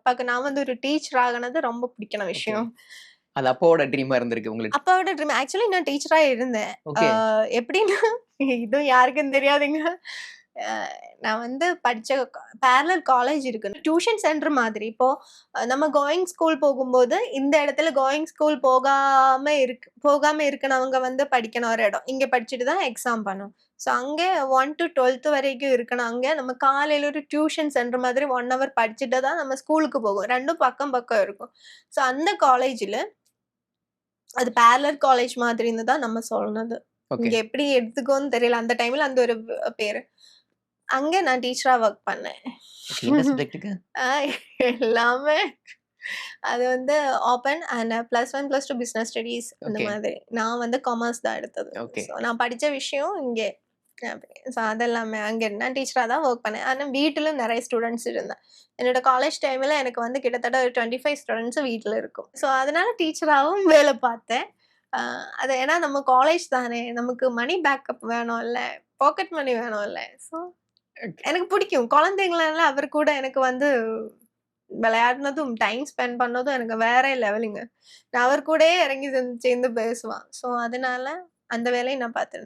அப்பாக்கு நான் வந்து ஒரு டீச்சர் ஆகுனது ரொம்ப பிடிக்கின ஓகே. விஷயம். அது அப்பாவோட ட்ரீமா இருந்திருக்கு உங்களுக்கு. அப்பாவோட ட்ரீம். ஆக்சுவலி நான் டீச்சரா இருந்தேன். ஓகே. எப்படின்னா இதுவும் யாருக்கும் தெரியாதுங்க. அ நான் வந்து படிச்ச பேரலல் காலேஜ் இருக்கு. டியூஷன் சென்டர் மாதிரி. இப்போ நம்ம கோயிங் ஸ்கூல் போகும்போது, இந்த இடத்துல கோயிங் ஸ்கூல் போகாம இருக்கனவங்க வந்து படிக்கணும் ஒரு இடம். இங்க படிச்சுட்டு தான் எக்ஸாம் பண்ணணும். ஸோ அங்கே 1 டூ 12த் வரைக்கும் இருக்கணும். அங்க நம்ம காலையில ஒரு டியூஷன் சென்டர் மாதிரி 1 ஹவர் படிச்சுட்டு தான் நம்ம ஸ்கூலுக்கு போவோம். 2ம் பக்கம் பக்கம் இருக்கும். ஸோ அந்த காலேஜ்ல அது பேரலல் காலேஜ் மாதிரின்னு தான் நம்ம சொன்னது. ஓகே. இங்க எப்படி எடுத்துக்கோன்னு தெரியல. அந்த டைம்ல அந்த ஒரு பேரு. அங்க நான் டீச்சரா வொர்க் பண்ணேன். ஓகே. எந்த சப்ஜெக்ட்டுக்கு? அ எல்லாமே அது வந்து ஓப்பன் அண்ட் +1, +2 பிசினஸ் ஸ்டடீஸ் அந்த ஓகே. மாதிரி. நான் வந்து காமர்ஸ் தான் எடுத்தது. ஓகே. ஸோ நான் படிச்ச விஷயம் இங்கே. ஸோ அதெல்லாமே அங்க நான் டீச்சரா தான் வொர்க் பண்ணேன். ஆனா வீட்டில நெறைய ஸ்டூடண்ட்ஸ் இருந்தாங்க. என்னோட காலேஜ் டைம்ல எனக்கு வந்து கிட்டத்தட்ட ஒரு 25 ஸ்டூடண்ட்ஸ் வீட்ல இருக்கும். ஸோ அதனால டீச்சராவும் வேல பார்த்தேன். அ அது ஏன்னா நம்ம காலேஜ் தானே, நமக்கு மணி பேக்கப் வேணும்ல, பாக்கெட் மணி வேணும்ல. So okay. எனக்கு பிடிக்கும். குழந்தைங்களலாம் அவர் கூட எனக்கு வந்து விளையாடுனதும், டைம் ஸ்பெண்ட் பண்ணதும் எனக்கு வேற லெவலுங்க. நான் அவர் கூடயே இறங்கி சேர்ந்து பேசுவேன். ஸோ அதனால அந்த வேலைய நான் பார்த்திருந்தேன்.